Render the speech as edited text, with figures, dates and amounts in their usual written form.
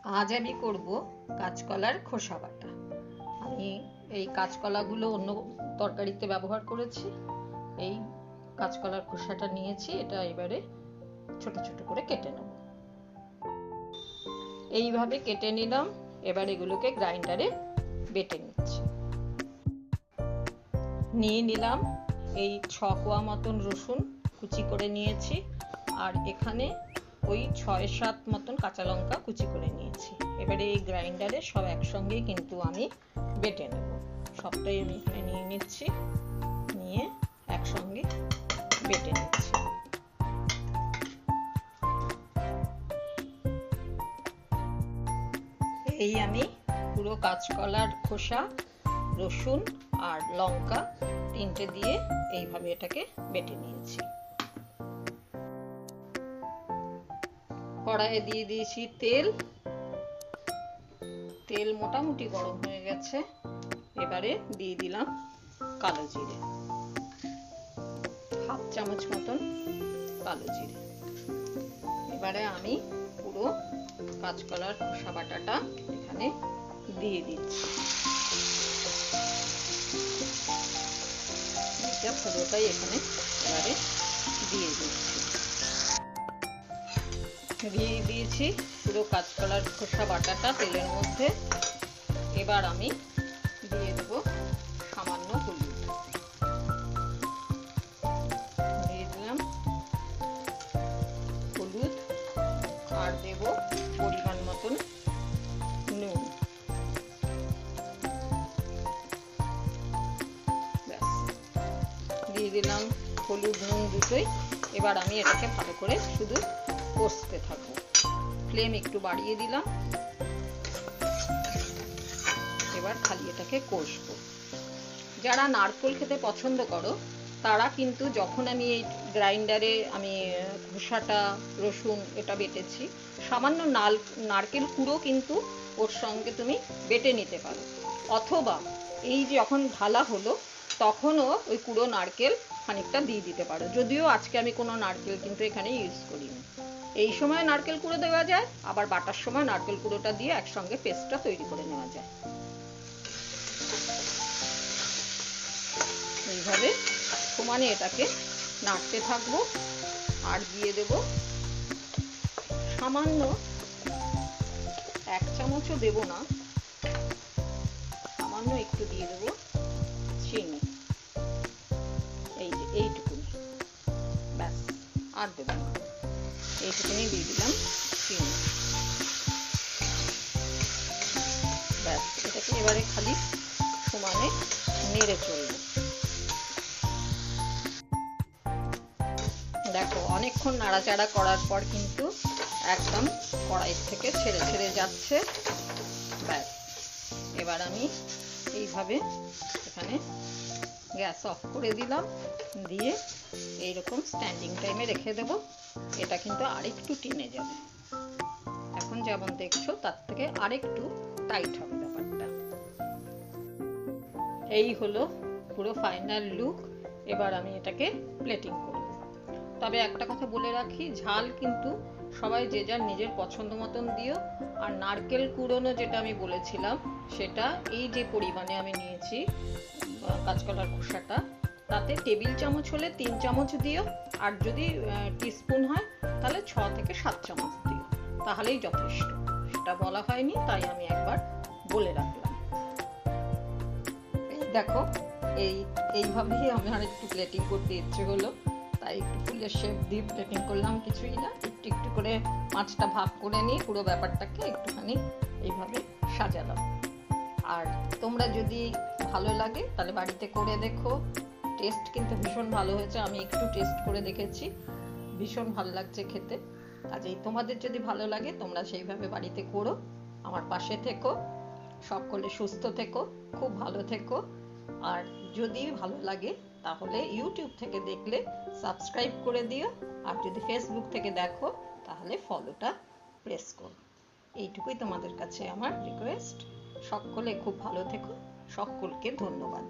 আজ আমি করব কাঁচকলার খোসা বাটা। আমি এই কাঁচকলাগুলো অন্য তরকারিতে ব্যবহার করেছি। এই কাঁচকলার খোসাটা নিয়েছি, এটা এবারে ছোট ছোট করে কেটে নেব। এইভাবে কেটে নিলাম। এবার এগুলোকে গ্রাইন্ডারে বেটে নিচ্ছি। নিয়ে নিলাম এই 6 কোয়া মতন রসুন কুচি করে নিয়েছি, আর এখানে ওই 6-7 মতন কাঁচা লঙ্কা কুচি করে নিয়েছি। এবারে এই গ্রাইন্ডারে সব একসঙ্গে কিন্তু আমি বেটে নেব। সবটাই আমি এখানে নিয়ে নিচ্ছি, নিয়ে একসঙ্গে বেটে নিচ্ছি। এই আমি পুরো কাঁচকলার খোসা, রসুন আর লঙ্কা তিনটে দিয়ে এইভাবে এটাকে বেটে নিয়েছি। কড়াইয়ে দিয়ে দিয়েছি তেল। তেল মোটামুটি গরম হয়ে গেছে। এবারে দিয়ে দিলাম কালো জিরে, 1/2 চামচ মতন কালো জিরে। এবারে আমি পুরো কাঁচকলার খোসা বাটাটা এখানে দিয়ে দিচ্ছি। এটা পুরোটাই এখানে এবারে দিয়ে দিচ্ছি। দিয়ে দিয়েছি পুরো কাঁচকলার খোসা বাটাটা তেলের মধ্যে। এবার আমি দিয়ে দেবো সামান্য হলুদ, দিয়ে দিলাম হলুদ, আর দেব পরিমাণ মতন নুন। ব্যাস, দিয়ে দিলাম হলুদ নুন দুটোই। এবার আমি এটাকে ভালো করে শুধু কষতে থাকবো। ফ্লেম একটু বাড়িয়ে দিলাম। এবার খালি এটাকে কষবো। যারা নারকেল খেতে পছন্দ করো তারা কিন্তু, যখন আমি এই গ্রাইন্ডারে আমি খোসাটা রসুন এটা বেটেছি, সামান্য নারকেল কুড়ো কিন্তু ওর সঙ্গে তুমি বেটে নিতে পারো। অথবা এই যখন ঢালা হলো তখনও ওই কুড়ো নারকেল খানিকটা দিয়ে দিতে পারো। যদিও আজকে আমি কোনো নারকেল কিন্তু এখানে ইউজ করিনি। এই সময় নারকেল কুড়ো দেওয়া যায়, আবার বাটার সময় নারকেল কুড়োটা দিয়ে একসঙ্গে পেস্টটা তৈরি করে নেওয়া যায়। এইভাবে সমানে এটাকে নাড়তে থাকবো। আর দিয়ে দেব সামান্য, 1 চামচও দেব না, সামান্য একটু দিয়ে দেব চিনি। এই যে এইটুকুনি, ব্যাস, আর দেব না, এইটুকুনি দিয়ে দিলাম চিনি। ব্যাস, এটাকে এবারে খালি সমানে নেড়ে চলবে। দেখো, অনেকক্ষণ নাড়াচাড়া করার পর কিন্তু একদম কড়াই থেকে ছেড়ে ছেড়ে যাচ্ছে। ব্যাস, এবার আমি এইভাবে এখানে গ্যাস অফ করে দিলাম, দিয়ে এইরকম স্ট্যান্ডিং টাইমে রেখে দেব। এটা কিন্তু আরেকটু টেনে যাবে। এখন যেমন দেখছো তার থেকে আরেকটু টাইট হবে ব্যাপারটা। এই হলো পুরো ফাইনাল লুক। এবার আমি এটাকে প্লেটিং করব। তবে একটা কথা বলে রাখি, ঝাল কিন্তু সবাই যে যার নিজের পছন্দ মতন দিও। আর নারকেল কুড়োনো যেটা আমি বলেছিলাম, সেটা এই যে পরিমাণে আমি নিয়েছি কাঁচকলার খোসাটা, তাতে টেবিল চামচ হলে 3 চামচ দিও। আর যদি টিস্পুন হয় তাহলে 6 থেকে 7 চামচ দিও, তাহলেই যথেষ্ট। সেটা বলা হয়নি, তাই আমি একবার বলে রাখলাম। দেখো, এইভাবেই আমার একটু প্লেটিং করতে ইচ্ছে হলো, তাই একটু ফুলের শেপ দিয়ে প্লেটিং করলাম। কিছুই না, একটু একটু করে 5টা ভাগ করে নিয়ে পুরো ব্যাপারটাকে একটুখানি এইভাবে সাজালাম। আর তোমরা যদি ভালো লাগে তাহলে বাড়িতে করে দেখো। টেস্ট কিন্তু ভীষণ ভালো হয়েছে। আমি একটু টেস্ট করে দেখেছি, ভীষণ ভালো লাগছে খেতে। কাজেই তোমাদের যদি ভালো লাগে তোমরা সেইভাবে বাড়িতে করো। আমার পাশে থেকো, সকলে সুস্থ থেকো, খুব ভালো থেকো। আর যদি ভালো লাগে তাহলে ইউটিউব থেকে দেখলে সাবস্ক্রাইব করে দিও। আর যদি ফেসবুক থেকে দেখো তাহলে ফলোটা প্রেস করো। এইটুকুই তোমাদের কাছে আমার রিকোয়েস্ট। সকলে খুব ভালো থেকো। সকলকে ধন্যবাদ।